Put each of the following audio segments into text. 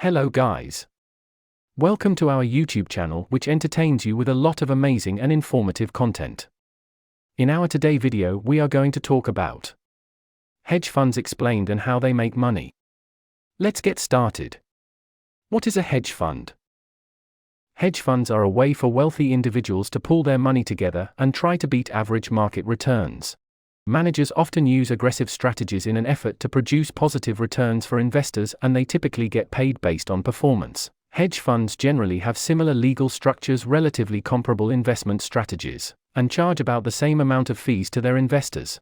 Hello guys. Welcome to our YouTube channel, which entertains you with a lot of amazing and informative content. In our today video we are going to talk about hedge funds explained and how they make money. Let's get started. What is a hedge fund? Hedge funds are a way for wealthy individuals to pool their money together and try to beat average market returns. Managers often use aggressive strategies in an effort to produce positive returns for investors, and they typically get paid based on performance. Hedge funds generally have similar legal structures, relatively comparable investment strategies, and charge about the same amount of fees to their investors.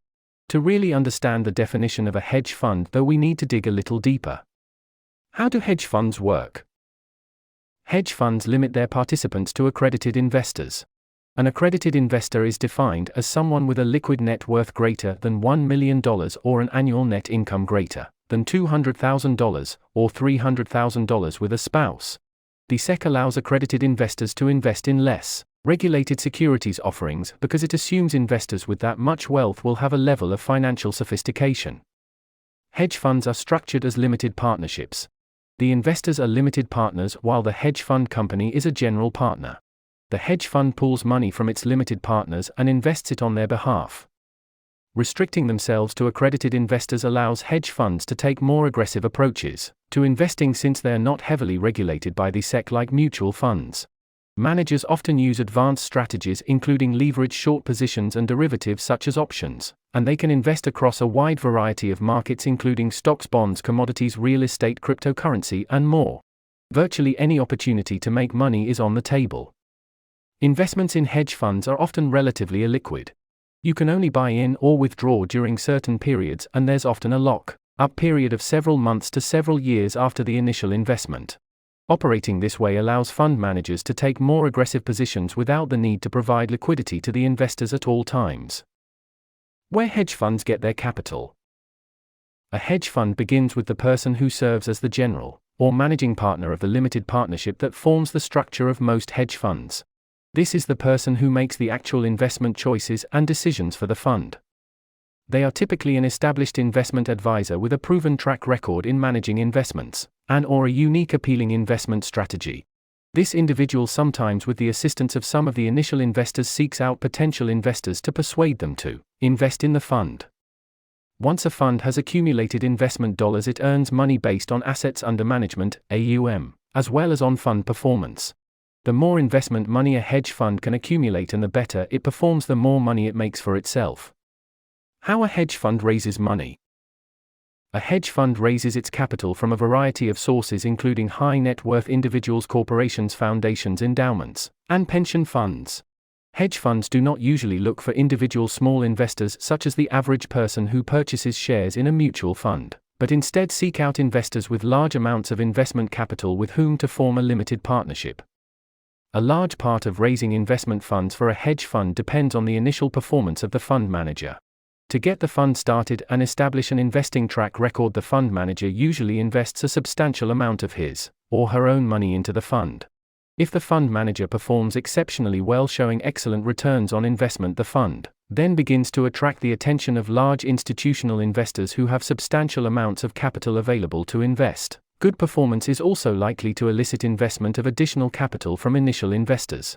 To really understand the definition of a hedge fund, though, we need to dig a little deeper. How do hedge funds work? Hedge funds limit their participants to accredited investors. An accredited investor is defined as someone with a liquid net worth greater than $1 million or an annual net income greater than $200,000 or $300,000 with a spouse. The SEC allows accredited investors to invest in less regulated securities offerings because it assumes investors with that much wealth will have a level of financial sophistication. Hedge funds are structured as limited partnerships. The investors are limited partners while the hedge fund company is a general partner. The hedge fund pools money from its limited partners and invests it on their behalf. Restricting themselves to accredited investors allows hedge funds to take more aggressive approaches to investing since they are not heavily regulated by the SEC like mutual funds. Managers often use advanced strategies including leverage short positions and derivatives such as options, and they can invest across a wide variety of markets including stocks, bonds, commodities, real estate, cryptocurrency, and more. Virtually any opportunity to make money is on the table. Investments in hedge funds are often relatively illiquid. You can only buy in or withdraw during certain periods, and there's often a lock-up period of several months to several years after the initial investment. Operating this way allows fund managers to take more aggressive positions without the need to provide liquidity to the investors at all times. Where hedge funds get their capital. A hedge fund begins with the person who serves as the general or managing partner of the limited partnership that forms the structure of most hedge funds. This is the person who makes the actual investment choices and decisions for the fund. They are typically an established investment advisor with a proven track record in managing investments, and/or a unique appealing investment strategy. This individual, sometimes with the assistance of some of the initial investors, seeks out potential investors to persuade them to invest in the fund. Once a fund has accumulated investment dollars, it earns money based on assets under management, AUM, as well as on fund performance. The more investment money a hedge fund can accumulate and the better it performs, the more money it makes for itself. How a hedge fund raises money. A hedge fund raises its capital from a variety of sources including high net worth individuals, corporations, foundations, endowments, and pension funds. Hedge funds do not usually look for individual small investors such as the average person who purchases shares in a mutual fund, but instead seek out investors with large amounts of investment capital with whom to form a limited partnership. A large part of raising investment funds for a hedge fund depends on the initial performance of the fund manager. To get the fund started and establish an investing track record, the fund manager usually invests a substantial amount of his or her own money into the fund. If the fund manager performs exceptionally well, showing excellent returns on investment, the fund then begins to attract the attention of large institutional investors who have substantial amounts of capital available to invest. Good performance is also likely to elicit investment of additional capital from initial investors.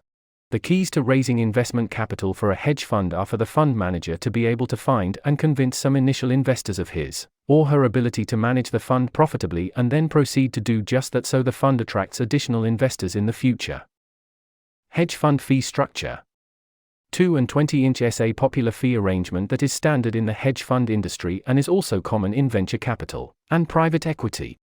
The keys to raising investment capital for a hedge fund are for the fund manager to be able to find and convince some initial investors of his or her ability to manage the fund profitably, and then proceed to do just that so the fund attracts additional investors in the future. Hedge fund fee structure. 2 and 20-inch is a popular fee arrangement that is standard in the hedge fund industry and is also common in venture capital and private equity.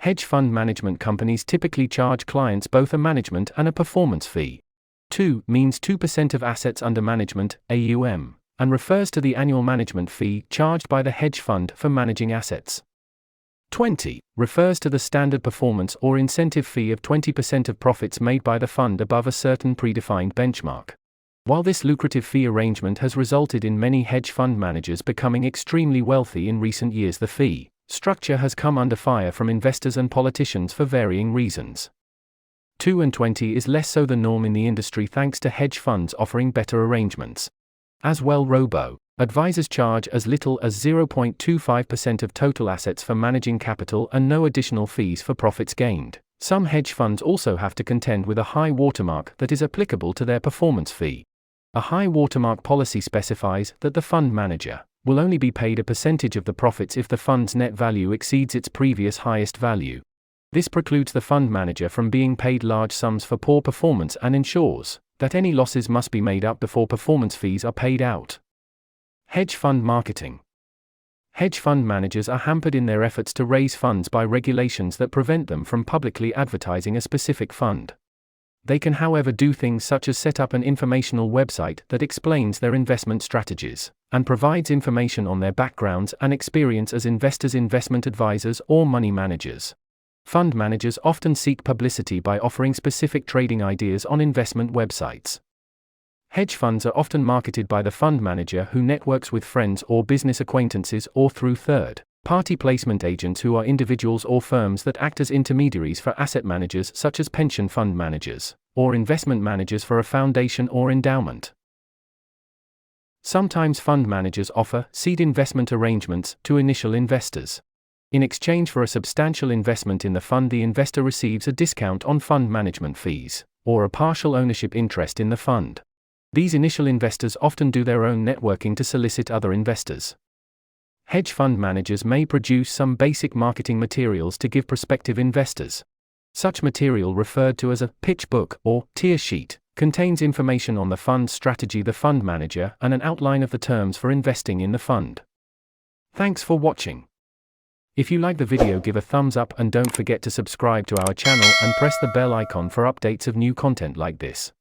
Hedge fund management companies typically charge clients both a management and a performance fee. 2 means 2% of assets under management, AUM, and refers to the annual management fee charged by the hedge fund for managing assets. 20 refers to the standard performance or incentive fee of 20% of profits made by the fund above a certain predefined benchmark. While this lucrative fee arrangement has resulted in many hedge fund managers becoming extremely wealthy in recent years, the fee structure has come under fire from investors and politicians for varying reasons. 2 and 20 is less so the norm in the industry thanks to hedge funds offering better arrangements. As well, robo-advisors charge as little as 0.25% of total assets for managing capital and no additional fees for profits gained. Some hedge funds also have to contend with a high watermark that is applicable to their performance fee. A high watermark policy specifies that the fund manager will only be paid a percentage of the profits if the fund's net value exceeds its previous highest value. This precludes the fund manager from being paid large sums for poor performance and ensures that any losses must be made up before performance fees are paid out. Hedge fund marketing. Hedge fund managers are hampered in their efforts to raise funds by regulations that prevent them from publicly advertising a specific fund. They can, however, do things such as set up an informational website that explains their investment strategies and provides information on their backgrounds and experience as investors, investment advisors, or money managers. Fund managers often seek publicity by offering specific trading ideas on investment websites. Hedge funds are often marketed by the fund manager, who networks with friends or business acquaintances, or through third-party placement agents who are individuals or firms that act as intermediaries for asset managers such as pension fund managers, or investment managers for a foundation or endowment. Sometimes fund managers offer seed investment arrangements to initial investors. In exchange for a substantial investment in the fund, the investor receives a discount on fund management fees, or a partial ownership interest in the fund. These initial investors often do their own networking to solicit other investors. Hedge fund managers may produce some basic marketing materials to give prospective investors. Such material, referred to as a pitch book or tear sheet, contains information on the fund's strategy, the fund manager, and an outline of the terms for investing in the fund. Thanks for watching. If you like the video, give a thumbs up and don't forget to subscribe to our channel and press the bell icon for updates of new content like this.